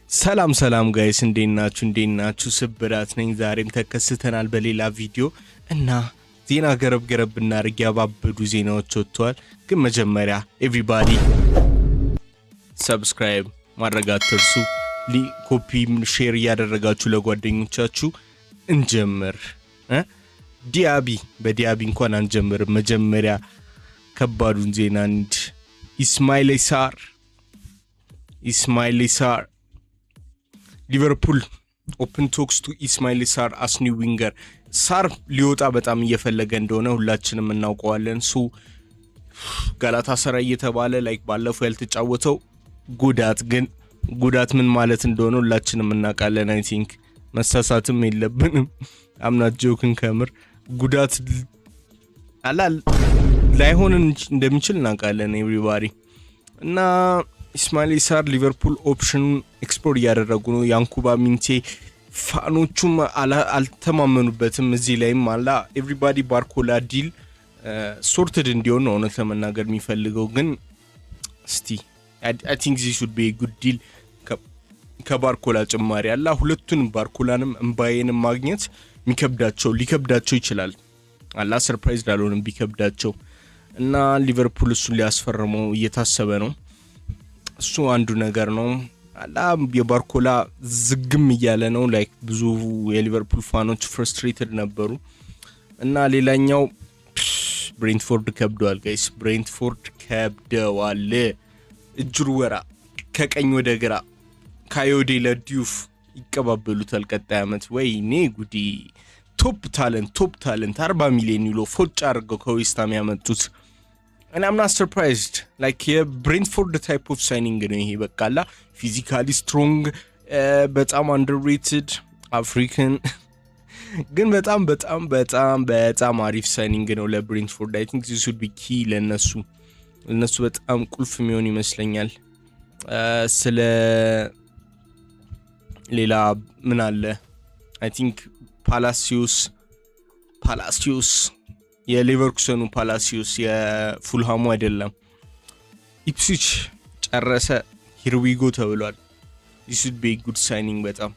ሰላም ጋይስ እንዴናችሁ ስብራት ነኝ ዛሬም ተከስተናል በሌላ ቪዲዮ እና ዜና ገረብ እናርግ ያባበዱ ዜናዎች ወጥቷል ግን መጀመሪያ ኤቨሪባዲ ሰብስክራይብ ማድረግ አትርሱ ኮፒ ሼር ያደረጋችሁ ለጓደኞቻችሁ እንጀምር በዲያቢ እንኳን አንጀምር መጀመሪያ ከባዱን ዜና እንድ ኢስማኤል ሳር ሊቨርፑል ኦፕን ቶክስ ቱ ኢስማኤል ሳር አስ ኒው ዊንገር ሳር ሊወጣ በጣም እየፈለገ እንደሆነ ሁላችንም እናውቀዋለን ሱ ጋላታሳራይ እየተባለ ላይክ ባለፈው ያልተጫወተው ጉዳት ምን ማለት እንደሆነ ሁላችንም እናውቃለን አይ ቲንክ መሳሳትም የለብንም አም ናት ጆኪንግ ከምር ጉዳት ላይሆን እንደሚችል እናውቃለን ኤቨሪባዲ እና ኢስማኤል ሳር ሊቨርፑል ኦፕሽን ኤክስፕሎር ያደረጉ ነው ያንኩባ ሚንቴ ፋኖቹም አልተማመኑበትም እዚህ ላይም አላ ኤቨሪባዲ ባርኮላ ዲል ሶርትድ እንዲሆን ነው እውነት ለመናገር የሚፈልገው ግን እስቲ አይ ቲንክ ዚስ would be a good deal ከባርኮላ ጭማሪ አላ ሁለቱን ባርኮላንም እምባዬንም ማግኘት ሊከብዳቸው ይችላል አላ ሰርፕራይዝ ዳልሆንም ቢከብዳቸው እና ሊቨርፑል እሱን ሊያስፈርመው እየታሰበ ነው እሱ አንዱ ነገር ነው አላ የባርኮላ ዝግም እያለ ነው ላይክ ብዙ የሊቨርፑል ፋኖች ፍራስትሬትድ ነበሩ እና ሌላኛው ብሬንትፎርድ ከብደዋል ጋይስ ከብደዋል እጅሩ ወራ ከቀኝ ወደ ግራ ካዮዴ ለዲዩፍ ይቀባበሉታል ቀጣይ አመት ወይኔ ጉዲ ቶፕ ታለንት 40 ሚሊዮን ዩሮ ፎጭ አድርገው ከዌስትሃም ያመጡት and I'm not surprised like Brentford type of signing ነው ይሄ በቃላ physically strong በጣም underrated African ግን በጣም አሪፍ ሳይኒንግ ነው ለብሬንትፎርድ I think this would be key ለነሱ በጣም ቁልፍ የሚሆን ይመስለኛል ስለ ሌላ ምን አለ I think ፓላሲዮስ የሊቨርኩሰኑ ፓላሲዮስ የፉልሃሙ አይደለም ኢፕስዊች ጨረሰ ሂርዊጎ ተብሏል this would be a good signing በጣም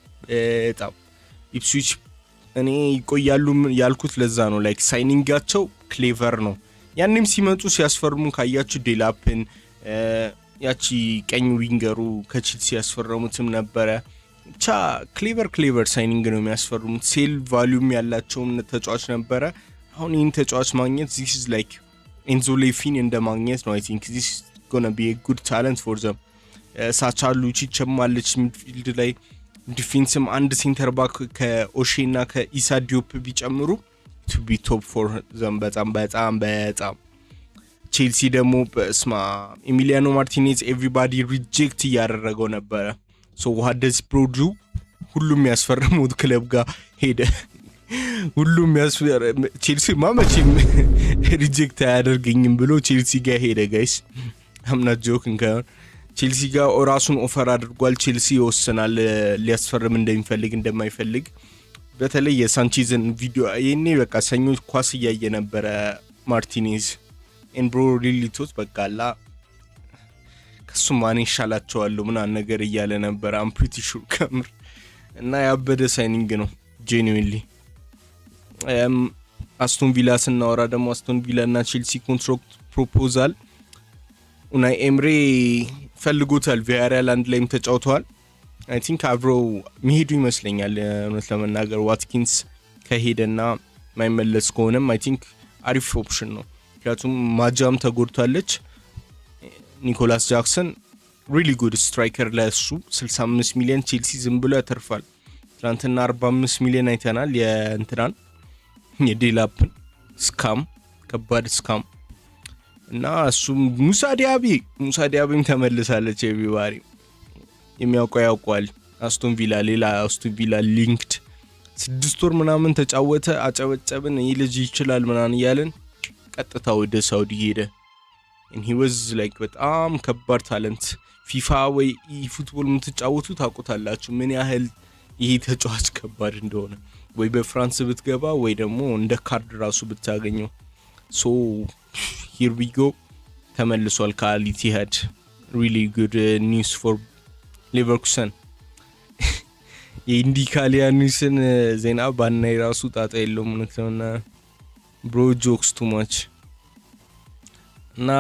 ኢፕስዊች እኔ ይቆያሉ ያልኩት ለዛ ነው ላይክ ሳይኒንጋቸው ክሌቨር ነው ያንንም ሲመጡ ሲያስፈርሙ ካያችሁ ዴላፕን ያቺ ቀኝ ዊንገሩ ከቼልሲ ያስፈረሙትም ነበረ ብቻ ክሌቨር ሳይኒንግ ነው የሚያስፈርሙት ሴል ቫልዩም ያላቸው ተጫዋች ነበረ አሁን ይህን ተጫዋች ማግኘት this is like ኤንዞ ሌፊን እንደማግኘት ነው I think this is gonna be a good talent for them ሳቻሉ ቺቸማለች ሚድፊልድ ላይ ዲፌንስም አንድ ሴንተር ባክ ከኦሼና ከኢሳ ዲዮፕ ቢጨምሩ to be top for them በጣም ቼልሲ ደግሞ በስማ ኤሚሊያኖ ማርቲኔዝ ኤቨሪባዲ ሪጀክት ያደረገው ነበረ so what does pro do ሁሉም ያስፈረሙት ክለብ ጋር ሄደ ሁሉም ቼልሲ ማመቺም ሪጀክት አያደርገኝም ብሎ ቼልሲ ጋር ሄደ ጋይስ I'm not joking ቼልሲ ጋር ራሱን ኦፈር አድርጓል ቼልሲ ይወስናል ሊያስፈርም እንደማይፈልግ በተለይ የሳንቼዝን ቪዲዮ የኔ በቃ ሰኞ ኳስ ያየ ነበር ማርቲኔዝ ኤንብሮ ሪሊቶስ በቃላ ከሱ ማን ይሻላቸዋል ምና ነገር እያለ ነበር I'm pretty sure ከምር እና ያበደ ሳይኒንግ ነው genuinely አስቶን ቪላ ስናወራ ደግሞ አስቶን ቪላ እና ቼልሲ ኮንትራክት ፕሮፖዛል ኡናይ ኤምሬ ፈልጎታል ቪያሪያል አንድ ላይም ተጫውተዋል I think አብሮ መሄዱ ይመስለኛል እውነት ለመናገር ዋትኪንስ ከሄደና ማይመለስ ከሆነም I think አሪፍ ኦፕሽን ነው ምክንያቱም ማጃም ተጎድቷለች ኒኮላስ ጃክሰን really good striker ለሱ 65 ሚሊዮን ቼልሲ ዝም ብሎ ያተርፋል ትናንትና 45 ሚሊዮን አይተናል የእንትናን የዴላፕን ከባድ ስካም እና እሱ ሙሳ ዲያቢም ተመልሳለች ኤቨሪባዲ የሚያውቀዋል አስቶን ቪላ ሊንክድ 6 ወር ምናምን ተጫወተ አጨበጨብን ይልጅ ይችላል ምናን ያለን ቀጥታ ወደ ሳውዲ ሄደ and he was like በጣም ከባድ ታለንት ፊፋ ወይ ፉትቦል የምትጫወቱ ታውቁታላችሁ ምን ያህል ይሄ ተጫዋች ከባድ እንደሆነ ወይ በፍራንስ ብትገባ ወይ ደግሞ እንደ ካርድ ራሱ ብታገኘው so here we go ተመልሷል ከአል ኢቲሃድ really good news for Leverkusen የኢንዲካሊያኑስን ዜና ባናይ ራሱ ጣጣ የለውም ነውና ብሮ ጆክስ ቱ ማች እና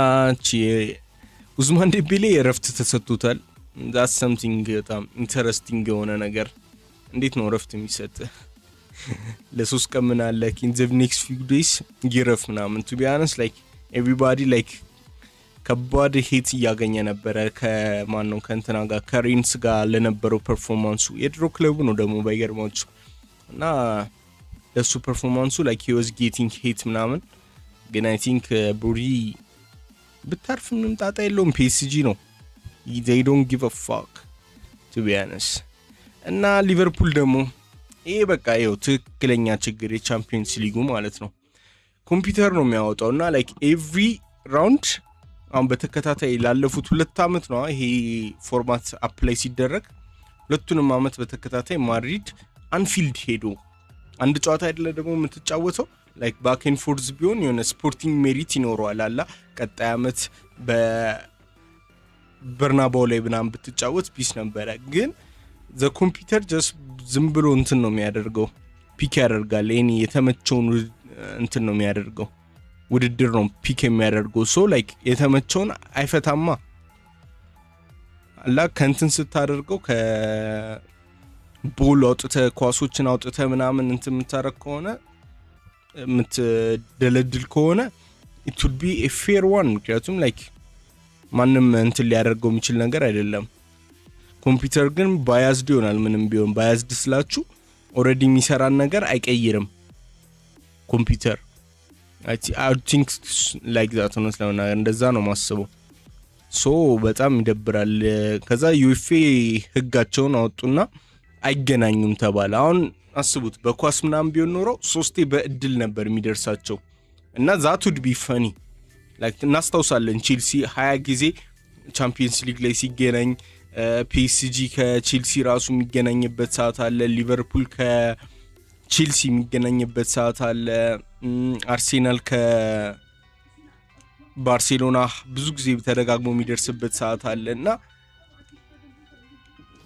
ኡዝማን ዴምቤሌ እረፍት ተሰጥቶታል። ዳትስ ሰምቲንግ በጣም ኢንተረስቲንግ የሆነ ነገር። እንዴት ነው እረፍት የሚሰጥ? ለሶስት ቀን ምን አለ ኢን ዘ ኔክስት ፊው ዴይስ ይረፍ ምናምን። ቱ ቢ አነስ ላይክ ኤቭሪባዲ ላይክ ከባድ ሄት እያገኘ ነበረ ከማን ነው ከእንትና ጋር ከሬንስ ጋር ለነበረው ፐርፎርማንሱ። የድሮ ክለቡ ነው ደግሞ ባይገርማችሁ እና ለሱ ፐርፎርማንሱ ላይክ ሂ ዋዝ ጌቲንግ ሄት ምናምን። ግን አይ ቲንክ ብሩዲ ብታርፍ ምንም ጣጣ የለውም። ፒኤስጂ ነው they don't give a fuck to be honest። እና ሊቨርፑል ደግሞ ይሄ በቃ ይኸው ትክክለኛ ችግር የቻምፒየንስ ሊጉ ማለት ነው። ኮምፒውተር ነው የሚያወጣው እና ላይክ ኤቭሪ ራውንድ አሁን በተከታታይ ላለፉት 2 አመት ነው ይሄ ፎርማት አፕላይ ሲደረግ። ሁለቱንም አመት በተከታታይ ማድሪድ አንፊልድ ሄዶ አንድ ጨዋታ አይደለ ደግሞ የምትጫወተው ላይክ ባክ ኤንድ ፎርዝ ቢሆን የሆነ ስፖርቲንግ ሜሪት ይኖረዋል አላ ቀጣይ አመት በበርናባው ላይ ምናምን ብትጫወት ፒስ ነበረ። ግን ዘ ኮምፒውተር ጀስት ዝም ብሎ እንትን ነው የሚያደርገው፣ ፒክ ያደርጋል። እኔ የተመቸውን እንትን ነው የሚያደርገው፣ ውድድር ነው ፒክ የሚያደርገው። ሶ ላይክ የተመቸውን አይፈታማ አላ ከእንትን ስታደርገው ከቦል አውጥተ ኳሶችን አውጥተ ምናምን እንትን የምታረግ ከሆነ የምትደለድል ከሆነ it would be a fair one። ምክንያቱም ላይክ ማንም እንትን ሊያደርገው የሚችል ነገር አይደለም። ኮምፒውተር ግን ባያዝድ ይሆናል። ምንም ቢሆን ባያዝድ ስላችሁ ኦሬዲ የሚሰራን ነገር አይቀይርም ኮምፒውተር። I think like that ነው ስለሆነ እንደዛ ነው ማስበው። ሶ በጣም ይደብራል። ከዛ ዩኤፍኤ ህጋቸውን አወጡና አይገናኙም ተባለ። አሁን አስቡት በኳስ ምናምን ቢሆን ኖሮ 3 በእድል ነበር የሚደርሳቸው እና that would be funny like እናስታውሳለን ቼልሲ 20 ጊዜ ቻምፒየንስ ሊግ ላይ ሲገናኝ፣ ፒኤስጂ ከቼልሲ ራሱ የሚገናኝበት ሰዓት አለ፣ ሊቨርፑል ከቼልሲ የሚገናኝበት ሰዓት አለ፣ አርሴናል ከባርሴሎና ብዙ ጊዜ ተደጋግሞ የሚደርስበት ሰዓት አለ እና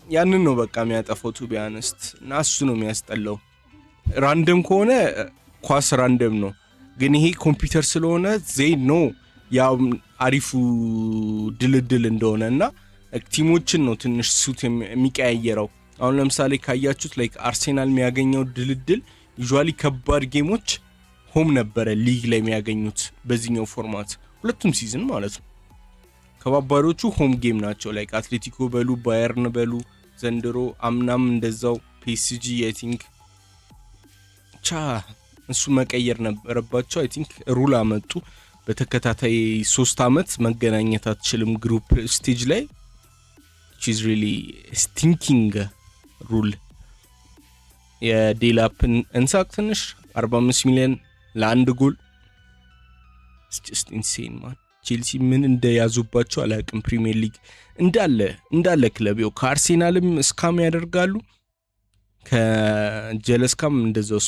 ያንን ነው በቃ የሚያጠፋው ቱ ቢያንስት እና እሱ ነው የሚያስጠላው። ራንደም ከሆነ ኳስ ራንደም ነው፣ ግን ይሄ ኮምፒውተር ስለሆነ ዘይ ኖ ያው አሪፉ ድልድል እንደሆነ እና ቲሞችን ነው ትንሽ ሱት የሚቀያየረው። አሁን ለምሳሌ ካያችሁት ላይክ አርሴናል የሚያገኘው ድልድል ዩዥዋሊ ከባድ ጌሞች ሆም ነበረ ሊግ ላይ የሚያገኙት በዚህኛው ፎርማት ሁለቱም ሲዝን ማለት ነው። ከባባሮቹ ሆም ጌም ናቸው ላይክ አትሌቲኮ በሉ ባየርን በሉ ዘንድሮ አምናም እንደዛው ፒኤስጂ አይ ቲንክ እሱ መቀየር ነበረባቸው። አይ ቲንክ ሩል አመጡ በተከታታይ 3 አመት መገናኘት አትችልም ግሩፕ ስቴጅ ላይ which is really stinking rule። የዴላፕን እንሳቅ ትንሽ 45 ሚሊዮን ለአንድ ጎል it's just insane man። ቼልሲ ምን እንደያዙባቸው አላውቅም። ፕሪሚየር ሊግ እንዳለ ክለብ ነው። ከአርሴናልም ስካም ያደርጋሉ፣ ከጀለስካም እንደዛው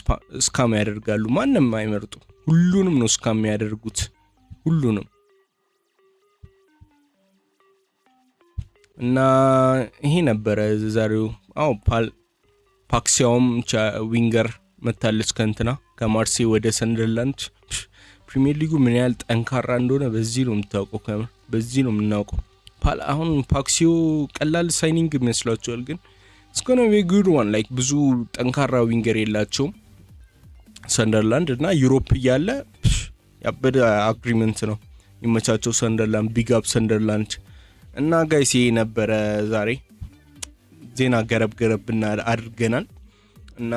ስካም ያደርጋሉ። ማንንም አይመርጡ፣ ሁሉንም ነው ስካም ያደርጉት ሁሉንም። እና ይሄ ነበረ ዛሬው። ፓክሲያውም ዊንገር መታለች ከእንትና ከማርሴይ ወደ ሰንደርላንድ። ፕሪሚየር ሊጉ ምን ያህል ጠንካራ እንደሆነ በዚህ ነው የምታውቀው፣ ከምር በዚህ ነው የምናውቀው። አሁን ፓክሲዮ ቀላል ሳይኒንግ መስሏቸዋል፣ ግን it's gonna be a good one like ብዙ ጠንካራ ዊንገር የላቸውም ሰንደርላንድ እና ዩሮፕ እያለ ያበደ አግሪመንት ነው ይመቻቸው ሰንደርላንድ። ቢግ አፕ ሰንደርላንድ። እና ጋይስ ይሄ ነበረ ዛሬ ዜና ገረብና አድርገናል እና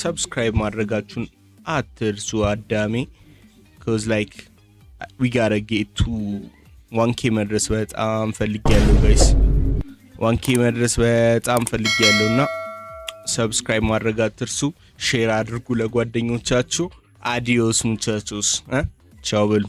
ሰብስክራይብ ማድረጋችሁን አትርሱ አዳሜ cuz like we gotta get to 1k መድረስ በጣም ፈልጊያለሁ ጋይስ 1k መድረስ በጣም ፈልጊያለሁና ሰብስክራይብ ማድረግ አትርሱ። ሼር አድርጉ ለጓደኞቻችሁ። አዲዮስ ሙቻቾስ ቻው በሉ።